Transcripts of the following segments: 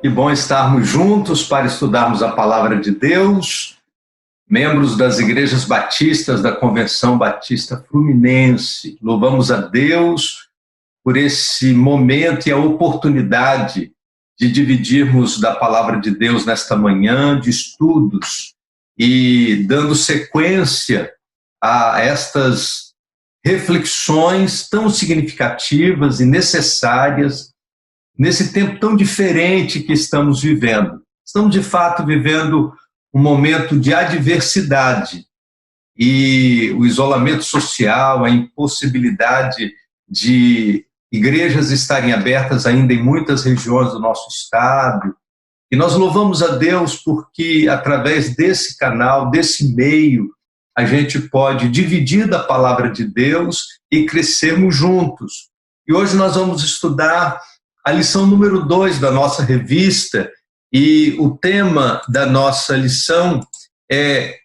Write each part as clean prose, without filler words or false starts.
Que bom estarmos juntos para estudarmos a Palavra de Deus, membros das igrejas batistas da Convenção Batista Fluminense. Louvamos a Deus por esse momento e a oportunidade de dividirmos da Palavra de Deus nesta manhã de estudos e dando sequência a estas reflexões tão significativas e necessárias nesse tempo tão diferente que estamos vivendo. Estamos, de fato, vivendo um momento de adversidade e o isolamento social, a impossibilidade de igrejas estarem abertas ainda em muitas regiões do nosso estado. E nós louvamos a Deus porque, através desse canal, desse meio, a gente pode dividir da palavra de Deus e crescermos juntos. E hoje nós vamos estudar a lição número 2 da nossa revista, e o tema da nossa lição é: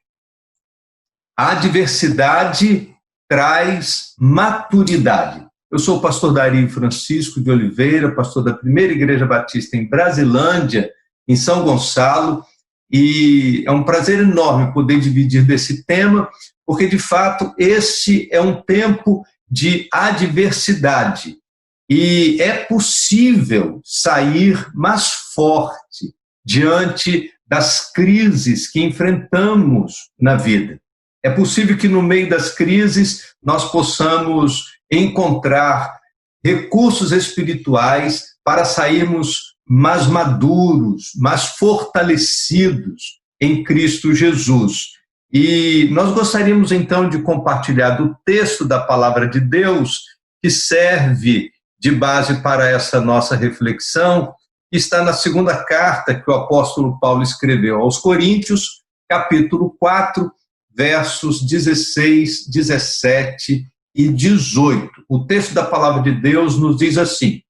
a adversidade traz maturidade. Eu sou o pastor Dario Francisco de Oliveira, pastor da Primeira Igreja Batista em Brasilândia, em São Gonçalo, e é um prazer enorme poder dividir desse tema, porque, de fato, esse é um tempo de adversidade. E é possível sair mais forte diante das crises que enfrentamos na vida. É possível que no meio das crises nós possamos encontrar recursos espirituais para sairmos mais maduros, mais fortalecidos em Cristo Jesus. E nós gostaríamos então de compartilhar do texto da Palavra de Deus que serve de base para essa nossa reflexão, está na segunda carta que o apóstolo Paulo escreveu aos Coríntios, capítulo 4, versos 16, 17 e 18. O texto da palavra de Deus nos diz assim: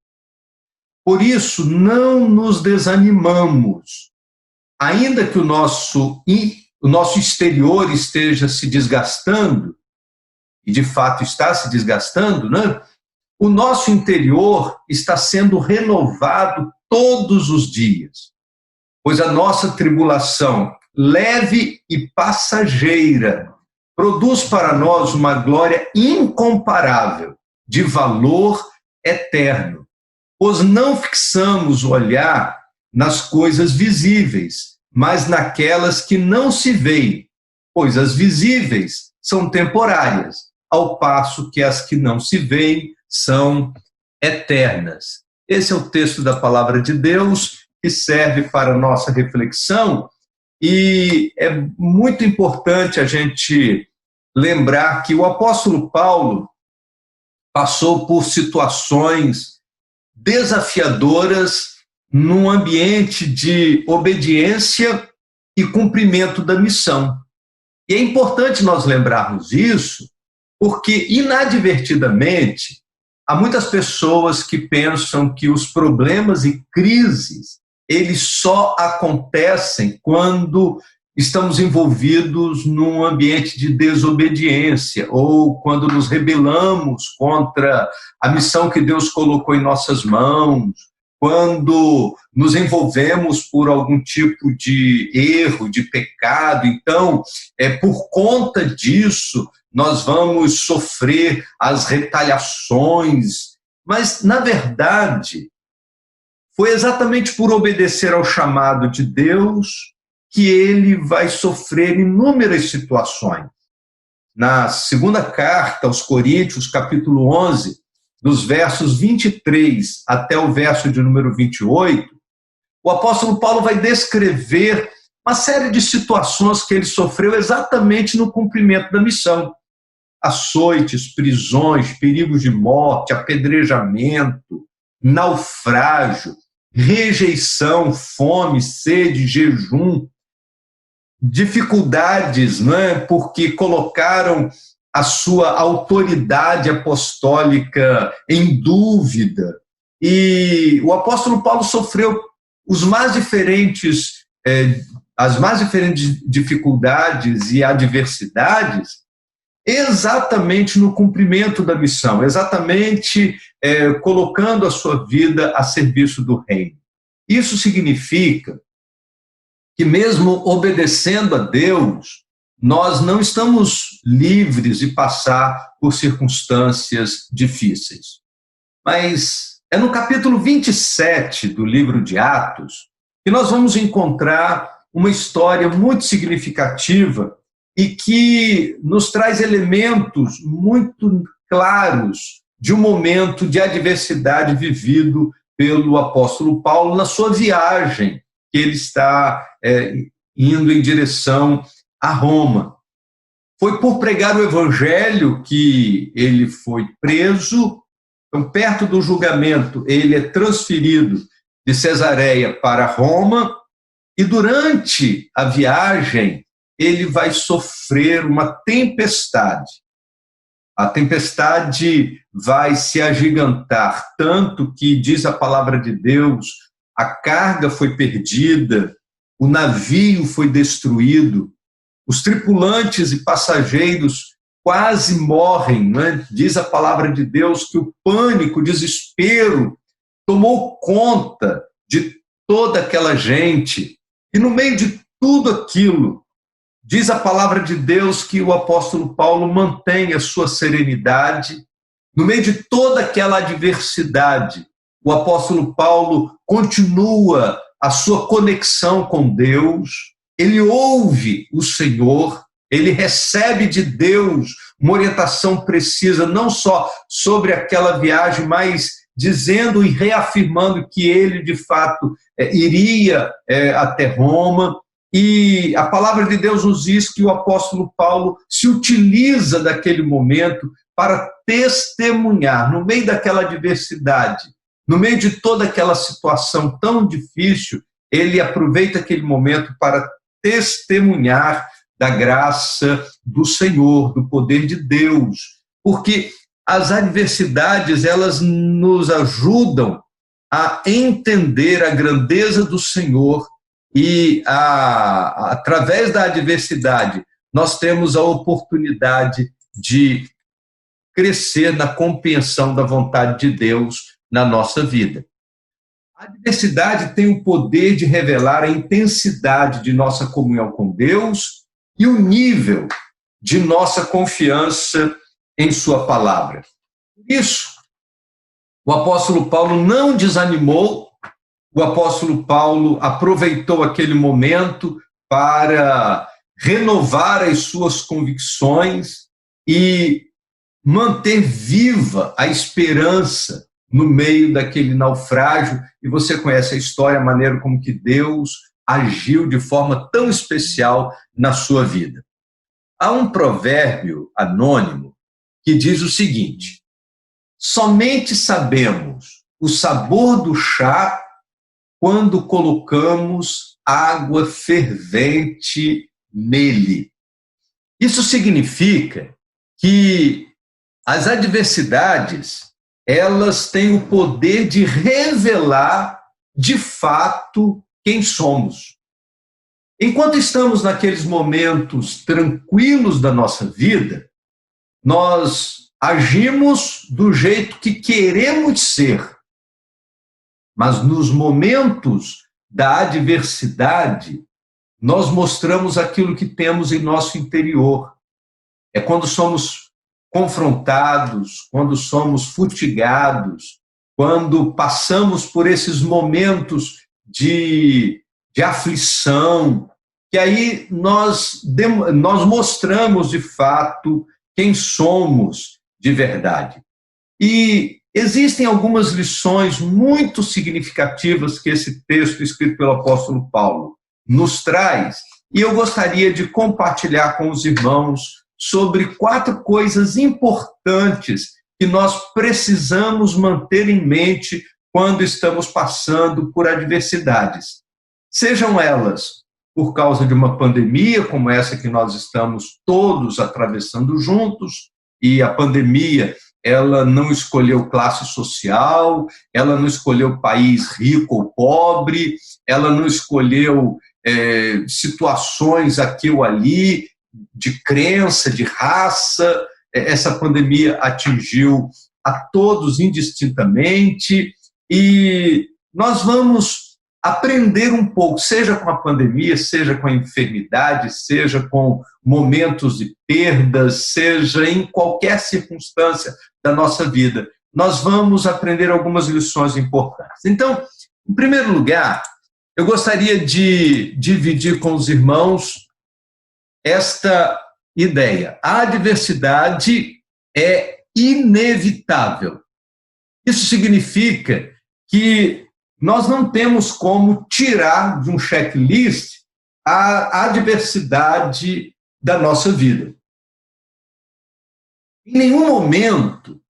por isso não nos desanimamos, ainda que o nosso exterior esteja se desgastando, e de fato está se desgastando, né? O nosso interior está sendo renovado todos os dias, pois a nossa tribulação, leve e passageira, produz para nós uma glória incomparável, de valor eterno, pois não fixamos o olhar nas coisas visíveis, mas naquelas que não se veem, pois as visíveis são temporárias, ao passo que as que não se veem são eternas. Esse é o texto da palavra de Deus que serve para a nossa reflexão, e é muito importante a gente lembrar que o apóstolo Paulo passou por situações desafiadoras num ambiente de obediência e cumprimento da missão. E é importante nós lembrarmos isso, porque inadvertidamente há muitas pessoas que pensam que os problemas e crises, eles só acontecem quando estamos envolvidos num ambiente de desobediência ou quando nos rebelamos contra a missão que Deus colocou em nossas mãos, quando nos envolvemos por algum tipo de erro, de pecado. Então, por conta disso, nós vamos sofrer as retaliações, mas, na verdade, foi exatamente por obedecer ao chamado de Deus que ele vai sofrer inúmeras situações. Na segunda carta aos Coríntios, capítulo 11, dos versos 23 até o verso de número 28, o apóstolo Paulo vai descrever uma série de situações que ele sofreu exatamente no cumprimento da missão. Açoites, prisões, perigos de morte, apedrejamento, naufrágio, rejeição, fome, sede, jejum, dificuldades, não é? Porque colocaram a sua autoridade apostólica em dúvida. E o apóstolo Paulo sofreu as mais diferentes dificuldades e adversidades exatamente no cumprimento da missão, exatamente colocando a sua vida a serviço do reino. Isso significa que mesmo obedecendo a Deus, nós não estamos livres de passar por circunstâncias difíceis. Mas é no capítulo 27 do livro de Atos que nós vamos encontrar uma história muito significativa e que nos traz elementos muito claros de um momento de adversidade vivido pelo apóstolo Paulo na sua viagem, que ele está indo em direção a Roma. Foi por pregar o evangelho que ele foi preso. Então, perto do julgamento, ele é transferido de Cesareia para Roma, e durante a viagem ele vai sofrer uma tempestade. A tempestade vai se agigantar, tanto que, diz a palavra de Deus, a carga foi perdida, o navio foi destruído, os tripulantes e passageiros quase morrem, né? Diz a palavra de Deus que o pânico, o desespero tomou conta de toda aquela gente. E no meio de tudo aquilo, diz a palavra de Deus que o apóstolo Paulo mantém a sua serenidade. No meio de toda aquela adversidade, o apóstolo Paulo continua a sua conexão com Deus, ele ouve o Senhor, ele recebe de Deus uma orientação precisa, não só sobre aquela viagem, mas dizendo e reafirmando que ele, de fato, iria até Roma. E a palavra de Deus nos diz que o apóstolo Paulo se utiliza daquele momento para testemunhar, no meio daquela adversidade, no meio de toda aquela situação tão difícil, ele aproveita aquele momento para testemunhar da graça do Senhor, do poder de Deus, porque as adversidades, elas nos ajudam a entender a grandeza do Senhor e, através da adversidade, nós temos a oportunidade de crescer na compreensão da vontade de Deus na nossa vida. A adversidade tem o poder de revelar a intensidade de nossa comunhão com Deus e o nível de nossa confiança em sua palavra. Por isso, o apóstolo Paulo não desanimou, o apóstolo Paulo aproveitou aquele momento para renovar as suas convicções e manter viva a esperança no meio daquele naufrágio. E você conhece a história, a maneira como que Deus agiu de forma tão especial na sua vida. Há um provérbio anônimo que diz o seguinte: somente sabemos o sabor do chá quando colocamos água fervente nele. Isso significa que as adversidades, elas têm o poder de revelar de fato quem somos. Enquanto estamos naqueles momentos tranquilos da nossa vida, nós agimos do jeito que queremos ser. Mas nos momentos da adversidade, nós mostramos aquilo que temos em nosso interior. É quando somos confrontados, quando somos futigados, quando passamos por esses momentos de aflição, que aí nós mostramos de fato quem somos de verdade. E existem algumas lições muito significativas que esse texto escrito pelo apóstolo Paulo nos traz, e eu gostaria de compartilhar com os irmãos sobre 4 coisas importantes que nós precisamos manter em mente quando estamos passando por adversidades. Sejam elas por causa de uma pandemia, como essa que nós estamos todos atravessando juntos, e a pandemia, ela não escolheu classe social, ela não escolheu país rico ou pobre, ela não escolheu situações aqui ou ali, de crença, de raça. Essa pandemia atingiu a todos indistintamente, e nós vamos aprender um pouco, seja com a pandemia, seja com a enfermidade, seja com momentos de perdas, seja em qualquer circunstância da nossa vida, nós vamos aprender algumas lições importantes. Então, em primeiro lugar, eu gostaria de dividir com os irmãos esta ideia. A adversidade é inevitável. Isso significa que nós não temos como tirar de um checklist a adversidade da nossa vida. Em nenhum momento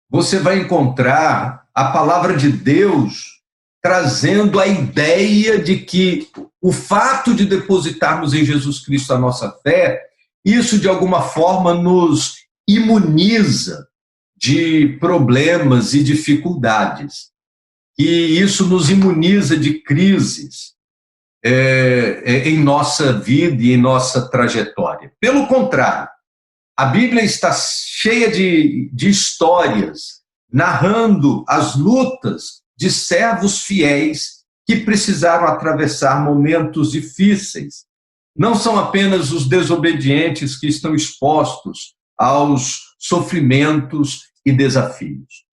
você vai encontrar a palavra de Deus trazendo a ideia de que o fato de depositarmos em Jesus Cristo a nossa fé, isso de alguma forma nos imuniza de problemas e dificuldades. E isso nos imuniza de crises em nossa vida e em nossa trajetória. Pelo contrário, a Bíblia está cheia de histórias narrando as lutas de servos fiéis que precisaram atravessar momentos difíceis. Não são apenas os desobedientes que estão expostos aos sofrimentos e desafios.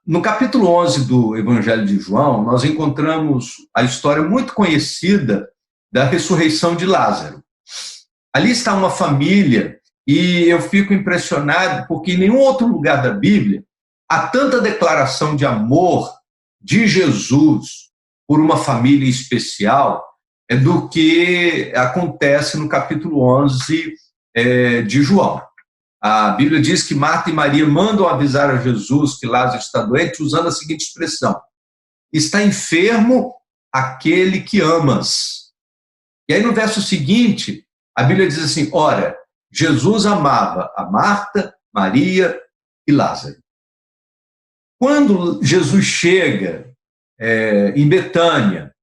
No capítulo 11 do Evangelho de João, nós encontramos a história muito conhecida da ressurreição de Lázaro. Ali está uma família e eu fico impressionado porque em nenhum outro lugar da Bíblia há tanta declaração de amor de Jesus por uma família especial do que acontece no capítulo 11 de João. A Bíblia diz que Marta e Maria mandam avisar a Jesus que Lázaro está doente, usando a seguinte expressão: está enfermo aquele que amas. E aí no verso seguinte, a Bíblia diz assim: ora, Jesus amava a Marta, Maria e Lázaro. Quando Jesus chega em Betânia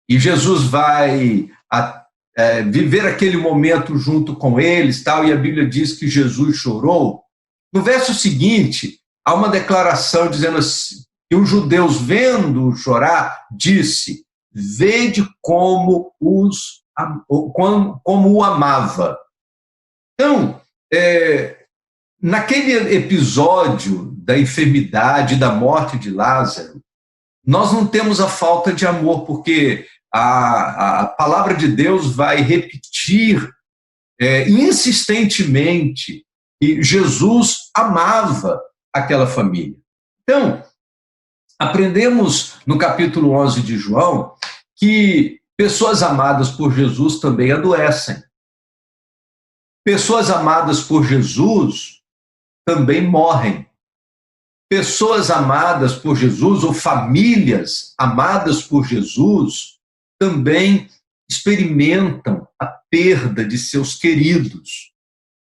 e Jesus vai viver aquele momento junto com eles, tal, e a Bíblia diz que Jesus chorou, no verso seguinte, há uma declaração dizendo assim, que os judeus, vendo chorar, disse: vede como o amava. Então, naquele episódio da enfermidade, da morte de Lázaro, nós não temos a falta de amor, porque a palavra de Deus vai repetir insistentemente que Jesus amava aquela família. Então, aprendemos no capítulo 11 de João que pessoas amadas por Jesus também adoecem. Pessoas amadas por Jesus também morrem. Pessoas amadas por Jesus, ou famílias amadas por Jesus, também experimentam a perda de seus queridos.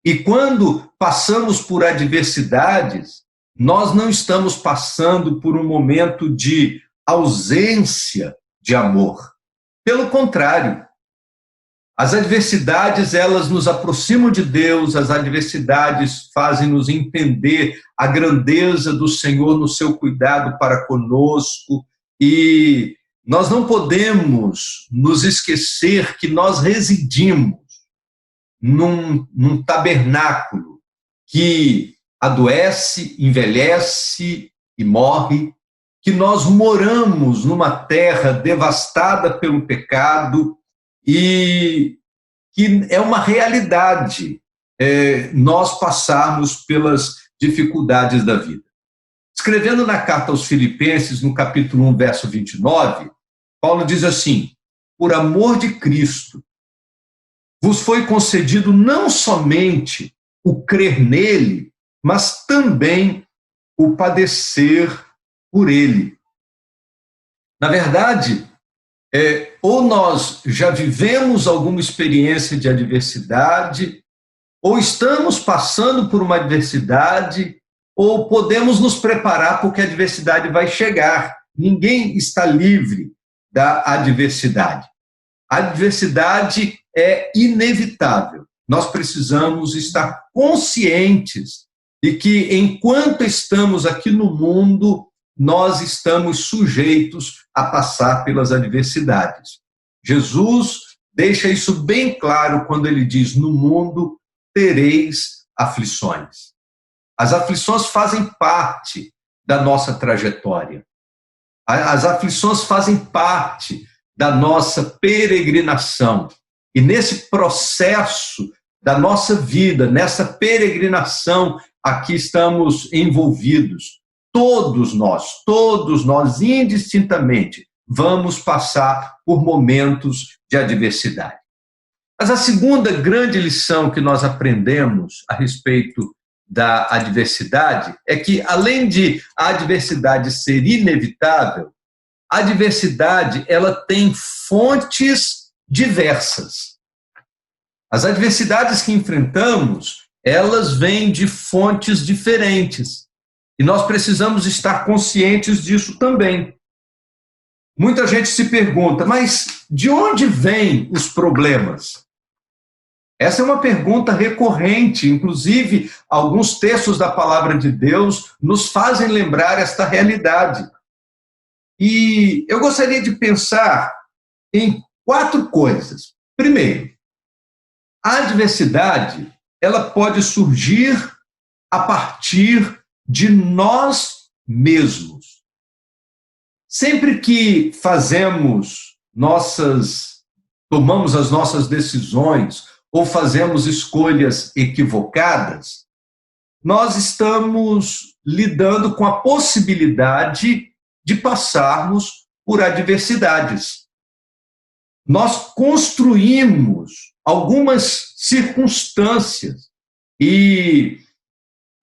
E quando passamos por adversidades, nós não estamos passando por um momento de ausência de amor. Pelo contrário, as adversidades, elas nos aproximam de Deus, as adversidades fazem-nos entender a grandeza do Senhor no seu cuidado para conosco, e nós não podemos nos esquecer que nós residimos num tabernáculo que adoece, envelhece e morre, que nós moramos numa terra devastada pelo pecado e que é uma realidade nós passarmos pelas dificuldades da vida. Escrevendo na carta aos Filipenses, no capítulo 1, verso 29, Paulo diz assim: por amor de Cristo, vos foi concedido não somente o crer nele, mas também o padecer por ele. Na verdade, ou nós já vivemos alguma experiência de adversidade, ou estamos passando por uma adversidade, ou podemos nos preparar porque a adversidade vai chegar. Ninguém está livre da adversidade. A adversidade é inevitável. Nós precisamos estar conscientes de que, enquanto estamos aqui no mundo, nós estamos sujeitos a passar pelas adversidades. Jesus deixa isso bem claro quando ele diz: no mundo tereis aflições. As aflições fazem parte da nossa trajetória. As aflições fazem parte da nossa peregrinação. E nesse processo da nossa vida, nessa peregrinação, aqui estamos envolvidos. Todos nós, indistintamente, vamos passar por momentos de adversidade. Mas a segunda grande lição que nós aprendemos a respeito da adversidade é que, além de a adversidade ser inevitável, a adversidade ela tem fontes diversas. As adversidades que enfrentamos, elas vêm de fontes diferentes. E nós precisamos estar conscientes disso também. Muita gente se pergunta, mas de onde vêm os problemas? Essa é uma pergunta recorrente, inclusive alguns textos da palavra de Deus nos fazem lembrar esta realidade. E eu gostaria de pensar em 4 coisas. Primeiro, a adversidade, ela pode surgir a partir de nós mesmos. Sempre que tomamos as nossas decisões ou fazemos escolhas equivocadas, nós estamos lidando com a possibilidade de passarmos por adversidades. Nós construímos algumas circunstâncias e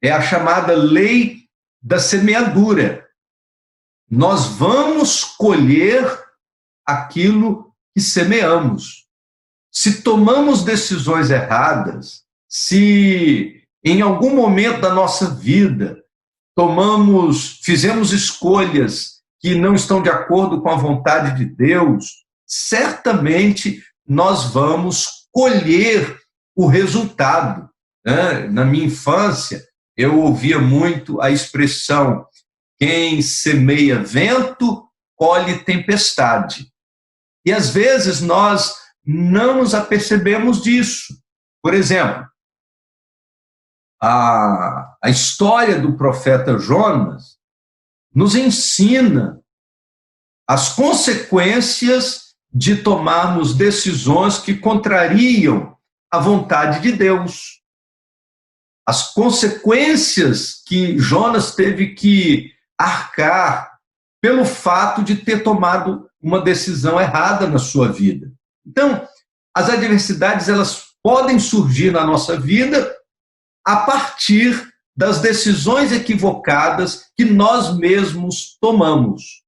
é a chamada lei da semeadura. Nós vamos colher aquilo que semeamos. Se tomamos decisões erradas, se em algum momento da nossa vida fizemos escolhas que não estão de acordo com a vontade de Deus, certamente nós vamos colher o resultado. Na minha infância, eu ouvia muito a expressão: quem semeia vento, colhe tempestade. E às vezes nós não nos apercebemos disso. Por exemplo, a história do profeta Jonas nos ensina as consequências de tomarmos decisões que contrariam a vontade de Deus. As consequências que Jonas teve que arcar pelo fato de ter tomado uma decisão errada na sua vida. Então, as adversidades elas podem surgir na nossa vida a partir das decisões equivocadas que nós mesmos tomamos.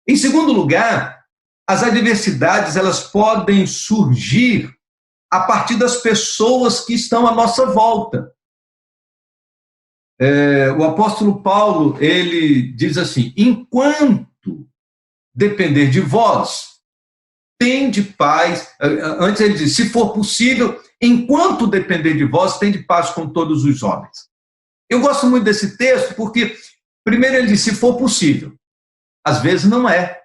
Em segundo lugar, as adversidades elas podem surgir a partir das pessoas que estão à nossa volta. O apóstolo Paulo, ele diz assim: enquanto depender de vós, tende paz. Antes ele diz: se for possível, enquanto depender de vós, tende paz com todos os homens. Eu gosto muito desse texto porque, primeiro ele diz, se for possível. Às vezes não é.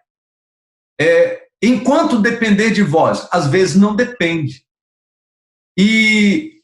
Enquanto depender de vós, às vezes não depende. E,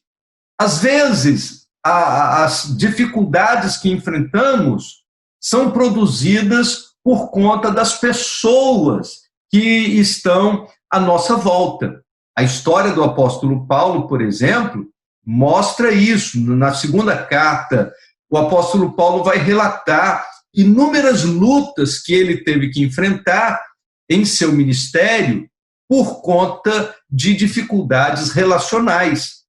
às vezes, as dificuldades que enfrentamos são produzidas por conta das pessoas que estão à nossa volta. A história do apóstolo Paulo, por exemplo, mostra isso. Na segunda carta, o apóstolo Paulo vai relatar inúmeras lutas que ele teve que enfrentar em seu ministério por conta de dificuldades relacionais.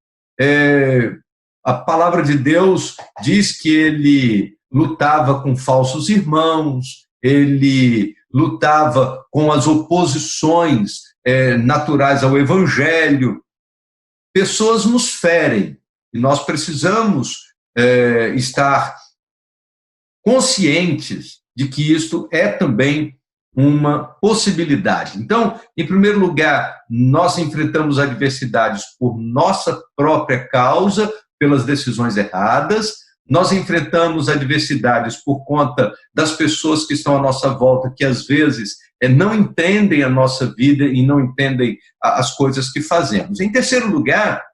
A palavra de Deus diz que ele lutava com falsos irmãos, ele lutava com as oposições naturais ao evangelho. Pessoas nos ferem e nós precisamos estar conscientes de que isto é também uma possibilidade. Então, em primeiro lugar, nós enfrentamos adversidades por nossa própria causa, pelas decisões erradas. nós enfrentamos adversidades por conta das pessoas que estão à nossa volta, que às vezes não entendem a nossa vida e não entendem as coisas que fazemos. Em terceiro lugar,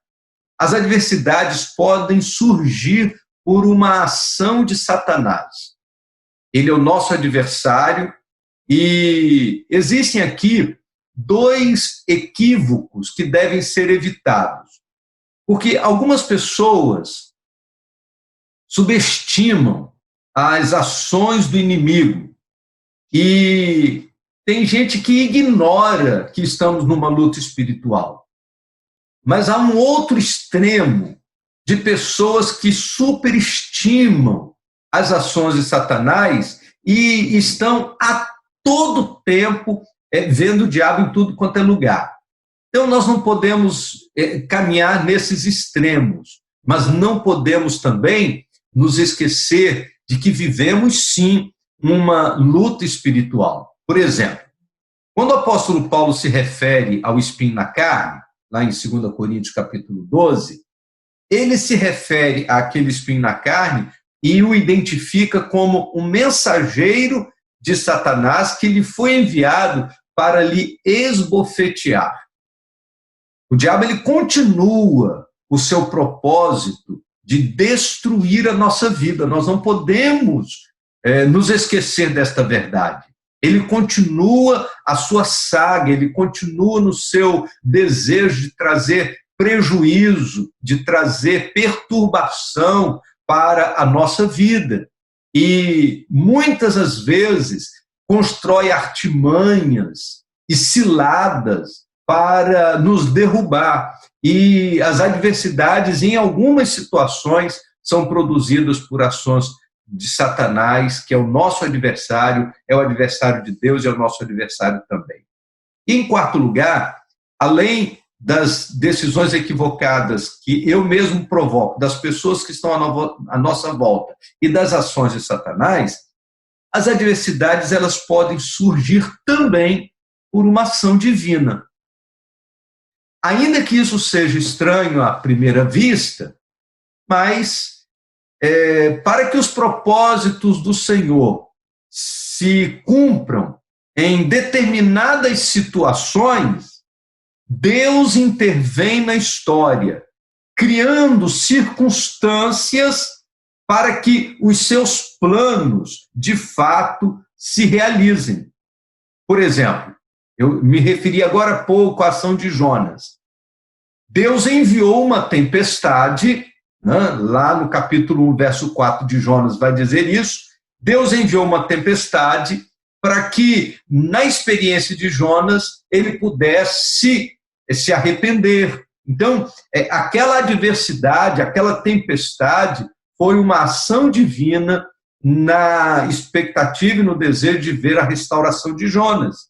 as adversidades podem surgir por uma ação de Satanás. Ele é o nosso adversário e existem aqui dois equívocos que devem ser evitados. Porque algumas pessoas subestimam as ações do inimigo e tem gente que ignora que estamos numa luta espiritual. Mas há um outro extremo de pessoas que superestimam as ações de Satanás e estão a todo tempo vendo o diabo em tudo quanto é lugar. Então, nós não podemos caminhar nesses extremos, mas não podemos também nos esquecer de que vivemos, sim, uma luta espiritual. Por exemplo, quando o apóstolo Paulo se refere ao espinho na carne, lá em 2 Coríntios capítulo 12, ele se refere àquele espinho na carne e o identifica como um mensageiro de Satanás que lhe foi enviado para lhe esbofetear. O diabo ele continua o seu propósito de destruir a nossa vida. Nós não podemos nos esquecer desta verdade. Ele continua a sua saga, ele continua no seu desejo de trazer prejuízo, de trazer perturbação para a nossa vida. E muitas das vezes constrói artimanhas e ciladas para nos derrubar. E as adversidades, em algumas situações, são produzidas por ações de Satanás, que é o nosso adversário, é o adversário de Deus e é o nosso adversário também. E, em quarto lugar, além das decisões equivocadas que eu mesmo provoco, das pessoas que estão à nossa volta e das ações de Satanás, as adversidades elas podem surgir também por uma ação divina. Ainda que isso seja estranho à primeira vista, mas para que os propósitos do Senhor se cumpram em determinadas situações, Deus intervém na história, criando circunstâncias para que os seus planos, de fato, se realizem. Por exemplo, eu me referi agora há pouco à ação de Jonas. Deus enviou uma tempestade, lá no capítulo 1, verso 4 de Jonas vai dizer isso. Deus enviou uma tempestade para que, na experiência de Jonas, ele pudesse se arrepender. Então, aquela adversidade, aquela tempestade, foi uma ação divina na expectativa e no desejo de ver a restauração de Jonas.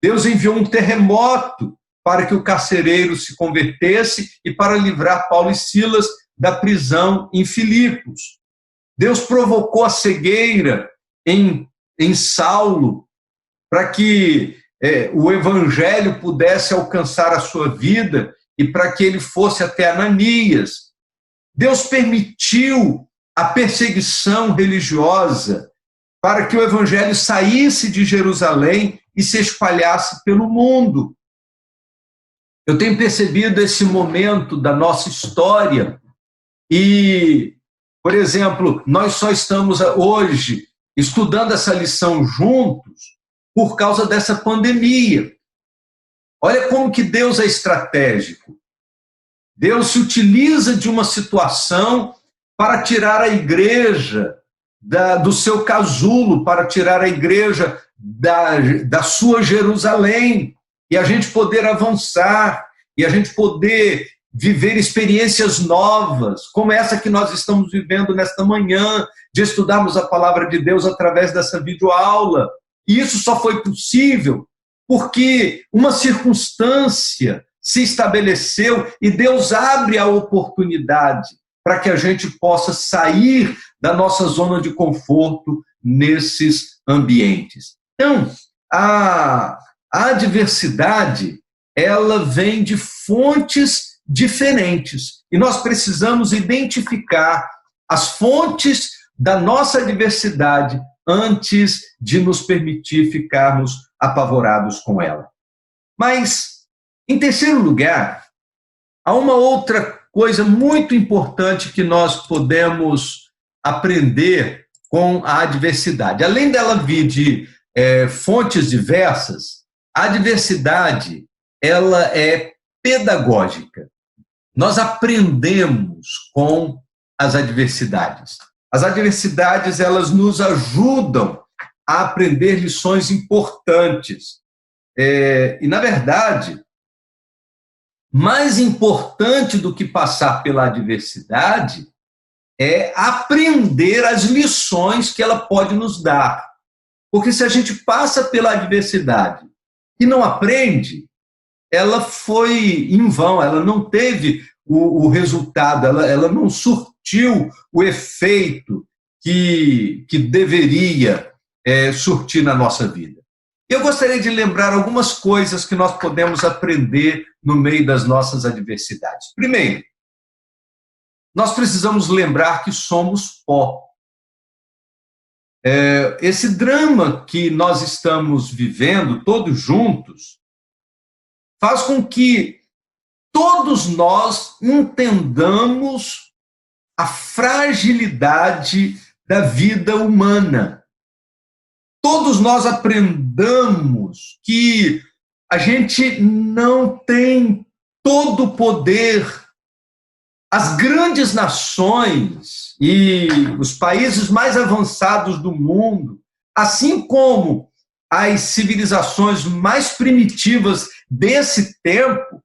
Deus enviou um terremoto para que o carcereiro se convertesse e para livrar Paulo e Silas da prisão em Filipos. Deus provocou a cegueira em Saulo para que o evangelho pudesse alcançar a sua vida e para que ele fosse até Ananias. Deus permitiu a perseguição religiosa para que o evangelho saísse de Jerusalém e se espalhasse pelo mundo. Eu tenho percebido esse momento da nossa história e, por exemplo, nós só estamos hoje estudando essa lição juntos por causa dessa pandemia. Olha como que Deus é estratégico. Deus se utiliza de uma situação para tirar a igreja do seu casulo, para tirar a igreja da sua Jerusalém, e a gente poder avançar, e a gente poder viver experiências novas, como essa que nós estamos vivendo nesta manhã, de estudarmos a palavra de Deus através dessa videoaula. E isso só foi possível porque uma circunstância se estabeleceu e Deus abre a oportunidade para que a gente possa sair da nossa zona de conforto nesses ambientes. Então, a adversidade, ela vem de fontes diferentes e nós precisamos identificar as fontes da nossa adversidade antes de nos permitir ficarmos apavorados com ela. Mas, em terceiro lugar, há uma outra coisa muito importante que nós podemos aprender com a adversidade. Além dela vir de fontes diversas, a adversidade ela é pedagógica. Nós aprendemos com as adversidades. As adversidades, elas nos ajudam a aprender lições importantes. E, na verdade, mais importante do que passar pela adversidade é aprender as lições que ela pode nos dar. Porque se a gente passa pela adversidade e não aprende, ela foi em vão, ela não teve o resultado, ela não surtiu o efeito que deveria surtir na nossa vida. Eu gostaria de lembrar algumas coisas que nós podemos aprender no meio das nossas adversidades. Primeiro, nós precisamos lembrar que somos pó. Esse drama que nós estamos vivendo, todos juntos, faz com que todos nós entendamos a fragilidade da vida humana. Todos nós aprendamos que a gente não tem todo o poder. As grandes nações e os países mais avançados do mundo, assim como as civilizações mais primitivas desse tempo,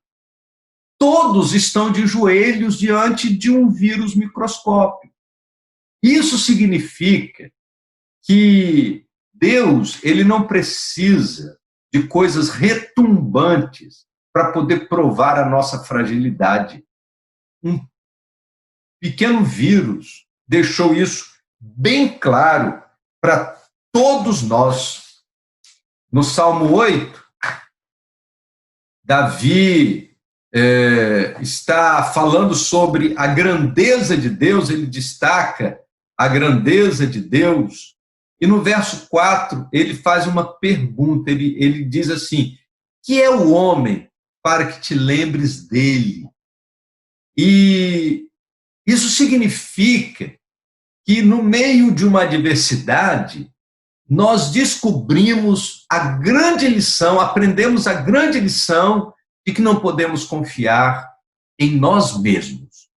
todos estão de joelhos diante de um vírus microscópico. Isso significa que Deus, ele não precisa de coisas retumbantes para poder provar a nossa fragilidade. Um pequeno vírus deixou isso bem claro para todos nós. No Salmo 8, Davi está falando sobre a grandeza de Deus, ele destaca a grandeza de Deus, e no verso 4 ele faz uma pergunta, ele diz assim: que é o homem para que te lembres dele? E isso significa que no meio de uma adversidade, nós descobrimos a grande lição, aprendemos a grande lição de que não podemos confiar em nós mesmos.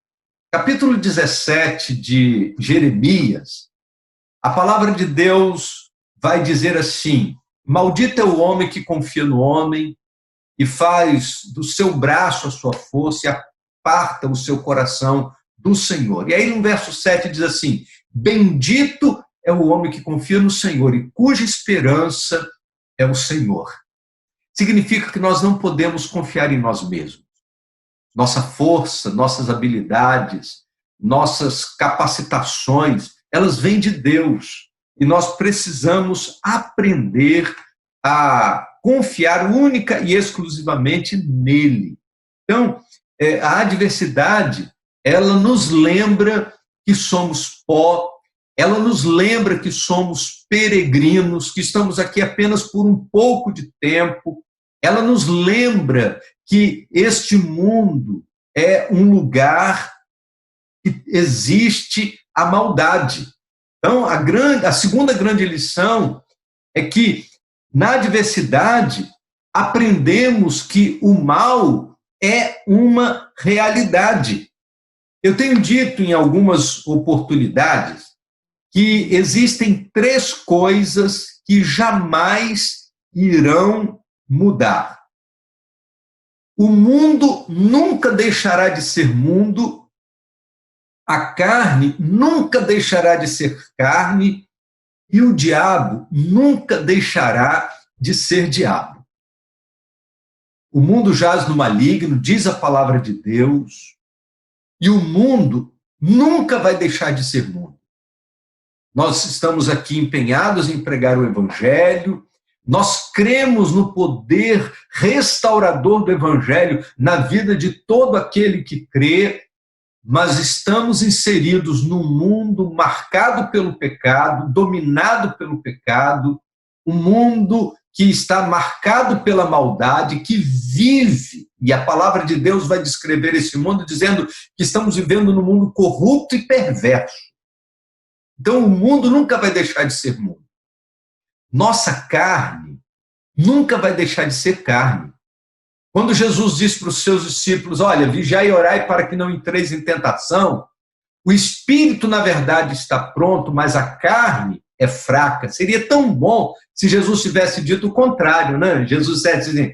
Capítulo 17 de Jeremias, a palavra de Deus vai dizer assim: maldito é o homem que confia no homem e faz do seu braço a sua força e aparta o seu coração do Senhor. E aí no verso 7 diz assim: bendito é o homem que confia no Senhor e cuja esperança é o Senhor. Significa que nós não podemos confiar em nós mesmos. Nossa força, nossas habilidades, nossas capacitações, elas vêm de Deus. E nós precisamos aprender a confiar única e exclusivamente nele. Então, a adversidade, ela nos lembra que somos pó, ela nos lembra que somos peregrinos, que estamos aqui apenas por um pouco de tempo. Ela nos lembra que este mundo é um lugar que existe a maldade. Então, a segunda grande lição é que, na adversidade, aprendemos que o mal é uma realidade. Eu tenho dito em algumas oportunidades que existem 3 coisas que jamais irão mudar. O mundo nunca deixará de ser mundo, a carne nunca deixará de ser carne e o diabo nunca deixará de ser diabo. O mundo jaz no maligno, diz a palavra de Deus, e o mundo nunca vai deixar de ser mundo. Nós estamos aqui empenhados em pregar o Evangelho, nós cremos no poder restaurador do Evangelho na vida de todo aquele que crê, mas estamos inseridos num mundo marcado pelo pecado, dominado pelo pecado, um mundo que está marcado pela maldade, que vive, e a palavra de Deus vai descrever esse mundo dizendo que estamos vivendo num mundo corrupto e perverso. Então o mundo nunca vai deixar de ser mundo. Nossa carne nunca vai deixar de ser carne. Quando Jesus disse para os seus discípulos, olha, vigiai e orai para que não entreis em tentação, o espírito, na verdade, está pronto, mas a carne é fraca. Seria tão bom se Jesus tivesse dito o contrário, né? Jesus disse assim,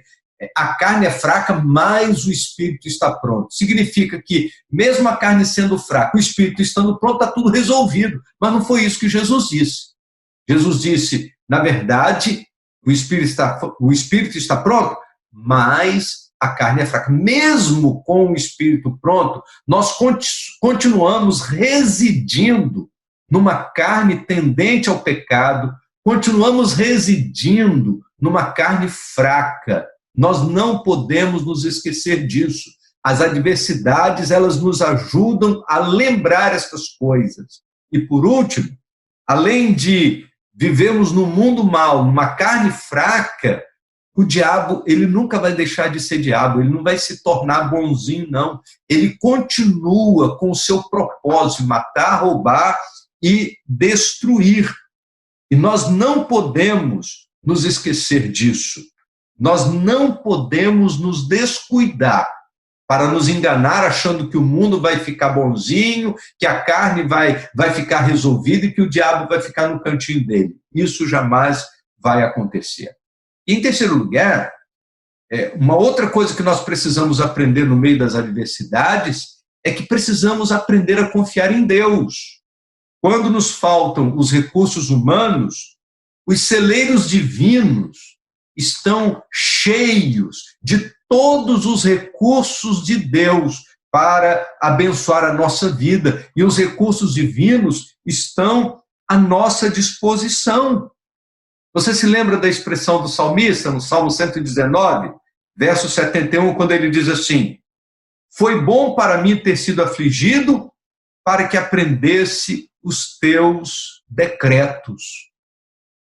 a carne é fraca, mas o espírito está pronto. Significa que, mesmo a carne sendo fraca, o espírito estando pronto, está tudo resolvido. Mas não foi isso que Jesus disse. Jesus disse, na verdade, o espírito está pronto, mas a carne é fraca. Mesmo com o espírito pronto, nós continuamos residindo numa carne tendente ao pecado, continuamos residindo numa carne fraca. Nós não podemos nos esquecer disso. As adversidades, elas nos ajudam a lembrar essas coisas. E por último, além de vivermos num mundo mau, numa carne fraca, o diabo, ele nunca vai deixar de ser diabo, ele não vai se tornar bonzinho, não. Ele continua com o seu propósito, matar, roubar e destruir. E nós não podemos nos esquecer disso. Nós não podemos nos descuidar para nos enganar achando que o mundo vai ficar bonzinho, que a carne vai ficar resolvida e que o diabo vai ficar no cantinho dele. Isso jamais vai acontecer. E, em terceiro lugar, uma outra coisa que nós precisamos aprender no meio das adversidades é que precisamos aprender a confiar em Deus. Quando nos faltam os recursos humanos, os celeiros divinos estão cheios de todos os recursos de Deus para abençoar a nossa vida. E os recursos divinos estão à nossa disposição. Você se lembra da expressão do salmista, no Salmo 119, verso 71, quando ele diz assim, foi bom para mim ter sido afligido, para que aprendesse os teus decretos.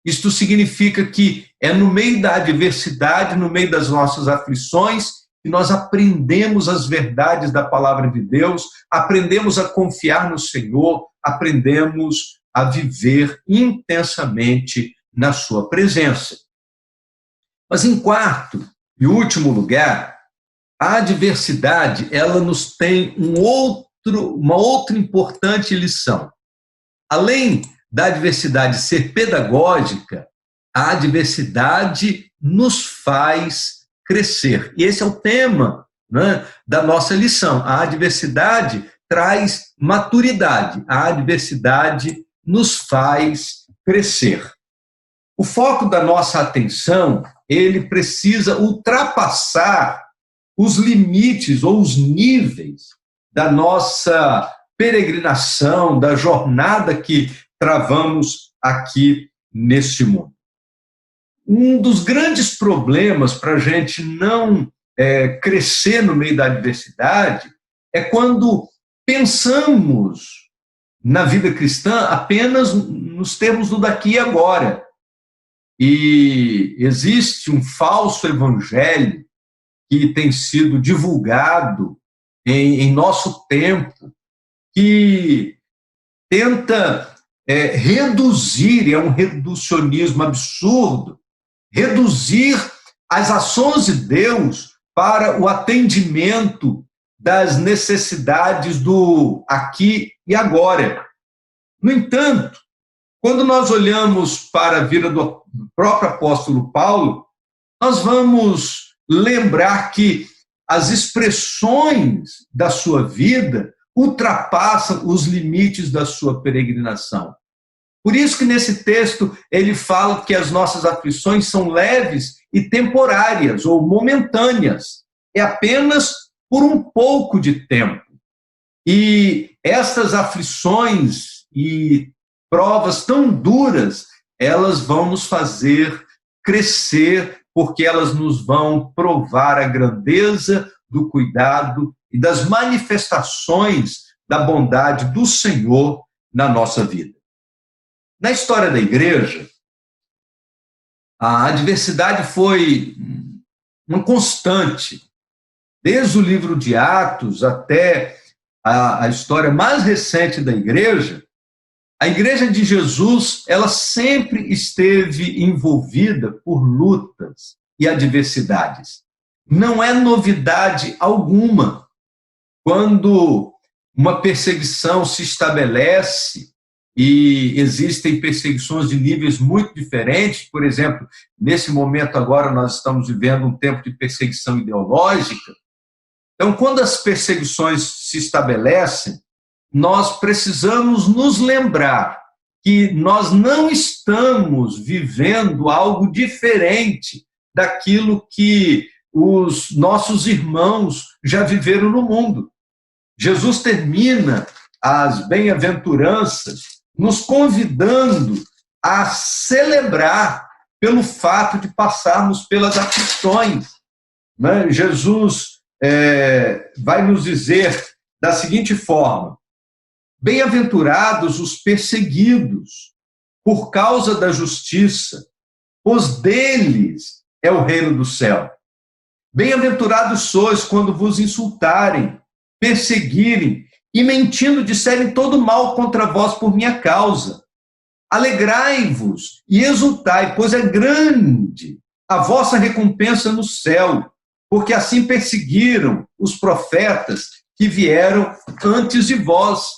Isto significa que é no meio da adversidade, no meio das nossas aflições, que nós aprendemos as verdades da palavra de Deus, aprendemos a confiar no Senhor, aprendemos a viver intensamente na sua presença. Mas em quarto e último lugar, a adversidade, ela nos tem uma outra importante lição. Além da adversidade ser pedagógica, a adversidade nos faz crescer. E esse é o tema, né, da nossa lição. A adversidade traz maturidade, a adversidade nos faz crescer. O foco da nossa atenção, ele precisa ultrapassar os limites ou os níveis da nossa peregrinação, da jornada que travamos aqui neste mundo. Um dos grandes problemas para a gente não crescer no meio da adversidade é quando pensamos na vida cristã apenas nos termos do daqui e agora. E existe um falso evangelho que tem sido divulgado em nosso tempo, que tenta reduzir, é um reducionismo absurdo, reduzir as ações de Deus para o atendimento das necessidades do aqui e agora. No entanto, quando nós olhamos para a vida do próprio apóstolo Paulo, nós vamos lembrar que as expressões da sua vida ultrapassam os limites da sua peregrinação. Por isso que nesse texto ele fala que as nossas aflições são leves e temporárias ou momentâneas. É apenas por um pouco de tempo. E essas aflições e provas tão duras, elas vão nos fazer crescer, porque elas nos vão provar a grandeza do cuidado e das manifestações da bondade do Senhor na nossa vida. Na história da igreja, a adversidade foi uma constante, desde o livro de Atos até a história mais recente da igreja. A igreja de Jesus, ela sempre esteve envolvida por lutas e adversidades. Não é novidade alguma quando uma perseguição se estabelece e existem perseguições de níveis muito diferentes. Por exemplo, nesse momento agora nós estamos vivendo um tempo de perseguição ideológica. Então, quando as perseguições se estabelecem, nós precisamos nos lembrar que nós não estamos vivendo algo diferente daquilo que os nossos irmãos já viveram no mundo. Jesus termina as bem-aventuranças nos convidando a celebrar pelo fato de passarmos pelas aflições. Jesus vai nos dizer da seguinte forma: bem-aventurados os perseguidos por causa da justiça, pois deles é o reino do céu. Bem-aventurados sois quando vos insultarem, perseguirem e mentindo disserem todo mal contra vós por minha causa. Alegrai-vos e exultai, pois é grande a vossa recompensa no céu, porque assim perseguiram os profetas que vieram antes de vós.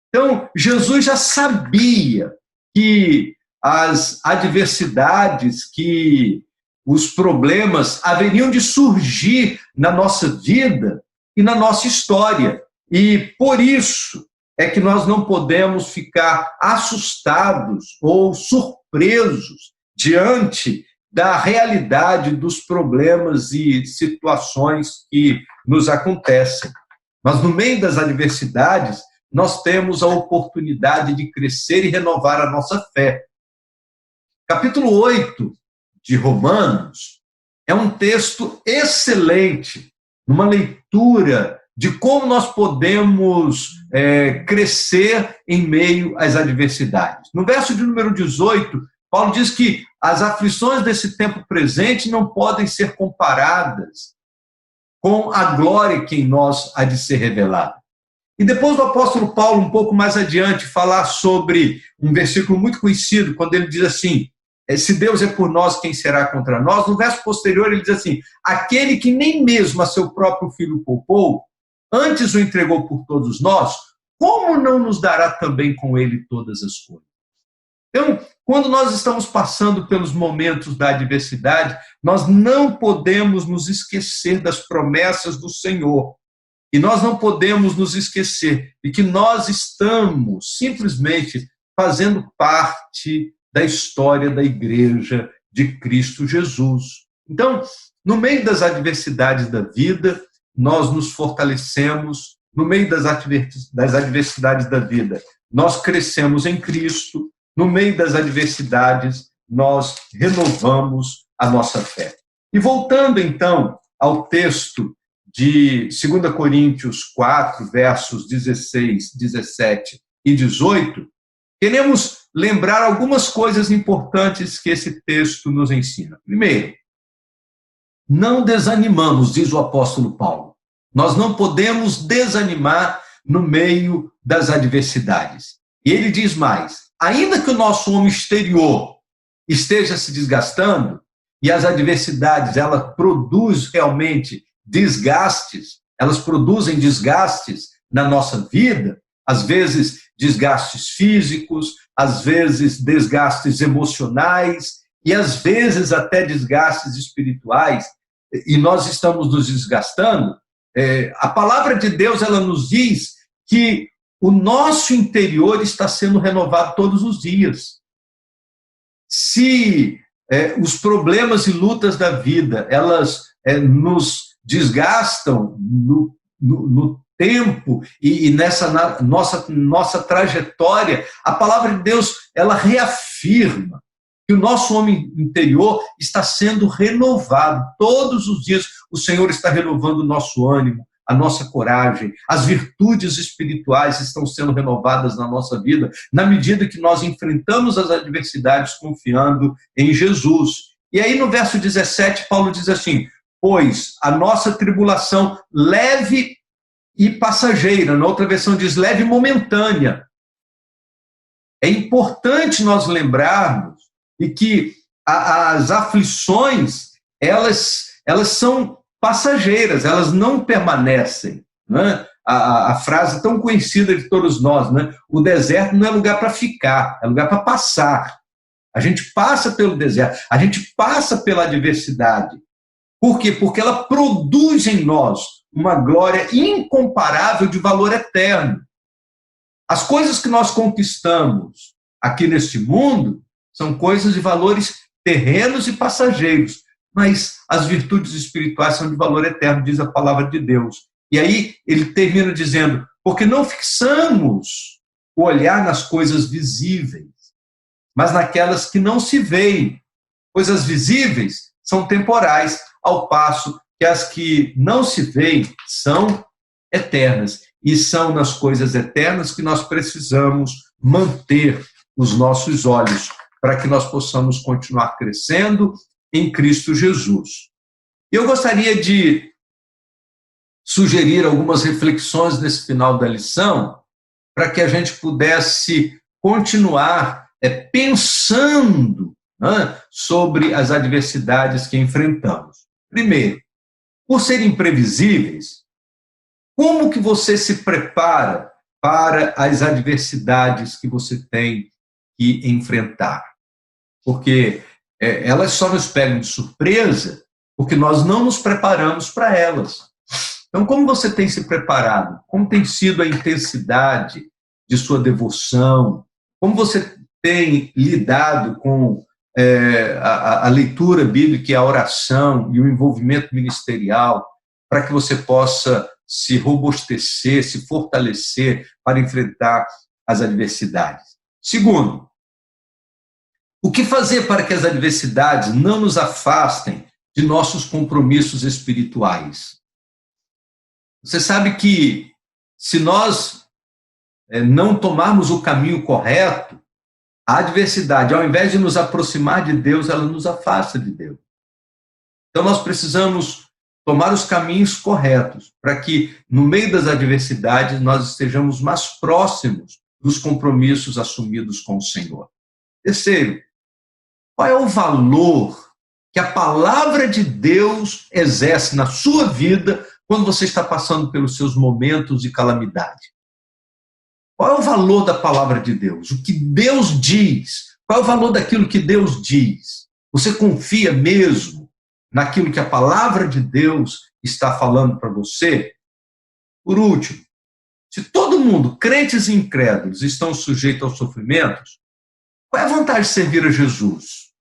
Então, Jesus já sabia que as adversidades, que os problemas haveriam de surgir na nossa vida e na nossa história. E por isso é que nós não podemos ficar assustados ou surpresos diante da realidade dos problemas e situações que nos acontecem. Mas no meio das adversidades, nós temos a oportunidade de crescer e renovar a nossa fé. Capítulo 8 de Romanos é um texto excelente, numa leitura de como nós podemos crescer em meio às adversidades. No verso de número 18, Paulo diz que as aflições desse tempo presente não podem ser comparadas com a glória que em nós há de ser revelada. E depois o apóstolo Paulo, um pouco mais adiante, falar sobre um versículo muito conhecido, quando ele diz assim: se Deus é por nós, quem será contra nós? No verso posterior ele diz assim: aquele que nem mesmo a seu próprio filho poupou, antes o entregou por todos nós, como não nos dará também com ele todas as coisas? Então, quando nós estamos passando pelos momentos da adversidade, nós não podemos nos esquecer das promessas do Senhor. E nós não podemos nos esquecer de que nós estamos simplesmente fazendo parte da história da Igreja de Cristo Jesus. Então, no meio das adversidades da vida, nós nos fortalecemos. No meio das adversidades da vida, nós crescemos em Cristo. No meio das adversidades, nós renovamos a nossa fé. E voltando, então, ao texto de 2 Coríntios 4, versos 16, 17 e 18, queremos lembrar algumas coisas importantes que esse texto nos ensina. Primeiro, não desanimamos, diz o apóstolo Paulo. Nós não podemos desanimar no meio das adversidades. E ele diz mais: ainda que o nosso homem exterior esteja se desgastando, e as adversidades, elas produzem realmente desgastes, elas produzem desgastes na nossa vida, às vezes desgastes físicos, às vezes desgastes emocionais, e às vezes até desgastes espirituais, e nós estamos nos desgastando. A palavra de Deus, ela nos diz que o nosso interior está sendo renovado todos os dias. Se os problemas e lutas da vida, elas nos desgastam no tempo e nessa nossa trajetória, a palavra de Deus, ela reafirma que o nosso homem interior está sendo renovado. Todos os dias o Senhor está renovando o nosso ânimo, a nossa coragem, as virtudes espirituais estão sendo renovadas na nossa vida, na medida que nós enfrentamos as adversidades confiando em Jesus. E aí no verso 17, Paulo diz assim: pois a nossa tribulação leve e passageira, na outra versão diz leve e momentânea. É importante nós lembrarmos de que as aflições, elas são passageiras, elas não permanecem. Né? A frase tão conhecida de todos nós, né? O deserto não é lugar para ficar, é lugar para passar. A gente passa pelo deserto, a gente passa pela adversidade. Por quê? Porque ela produz em nós uma glória incomparável de valor eterno. As coisas que nós conquistamos aqui neste mundo são coisas de valores terrenos e passageiros, mas as virtudes espirituais são de valor eterno, diz a palavra de Deus. E aí ele termina dizendo: porque não fixamos o olhar nas coisas visíveis, mas naquelas que não se veem. Coisas visíveis são temporais, ao passo que as que não se veem são eternas. E são nas coisas eternas que nós precisamos manter os nossos olhos, para que nós possamos continuar crescendo em Cristo Jesus. Eu gostaria de sugerir algumas reflexões nesse final da lição, para que a gente pudesse continuar pensando, né, sobre as adversidades que enfrentamos. Primeiro, por serem imprevisíveis, como que você se prepara para as adversidades que você tem que enfrentar? Porque elas só nos pegam de surpresa porque nós não nos preparamos para elas. Então, como você tem se preparado? Como tem sido a intensidade de sua devoção? Como você tem lidado com a leitura bíblica e a oração e o envolvimento ministerial para que você possa se robustecer, se fortalecer para enfrentar as adversidades? Segundo, o que fazer para que as adversidades não nos afastem de nossos compromissos espirituais? Você sabe que se nós não tomarmos o caminho correto, a adversidade, ao invés de nos aproximar de Deus, ela nos afasta de Deus. Então nós precisamos tomar os caminhos corretos para que, no meio das adversidades, nós estejamos mais próximos dos compromissos assumidos com o Senhor. Terceiro, qual é o valor que a palavra de Deus exerce na sua vida quando você está passando pelos seus momentos de calamidade? Qual é o valor da palavra de Deus? O que Deus diz? Qual é o valor daquilo que Deus diz? Você confia mesmo naquilo que a palavra de Deus está falando para você? Por último, se todo mundo, crentes e incrédulos, estão sujeitos aos sofrimentos, qual é a vantagem de servir a Jesus?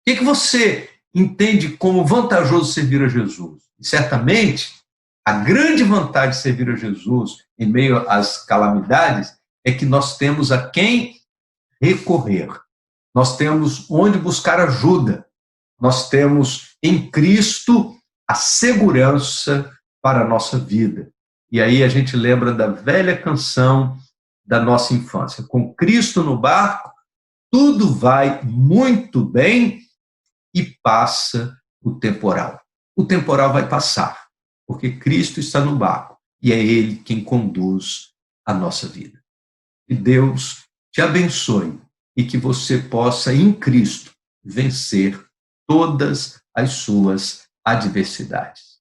O que você entende como vantajoso servir a Jesus? E certamente, a grande vantagem de servir a Jesus em meio às calamidades é que nós temos a quem recorrer. Nós temos onde buscar ajuda. Nós temos em Cristo a segurança para a nossa vida. E aí a gente lembra da velha canção da nossa infância. Com Cristo no barco, tudo vai muito bem e passa o temporal. O temporal vai passar, porque Cristo está no barco e é Ele quem conduz a nossa vida. Que Deus te abençoe e que você possa, em Cristo, vencer todas as suas adversidades.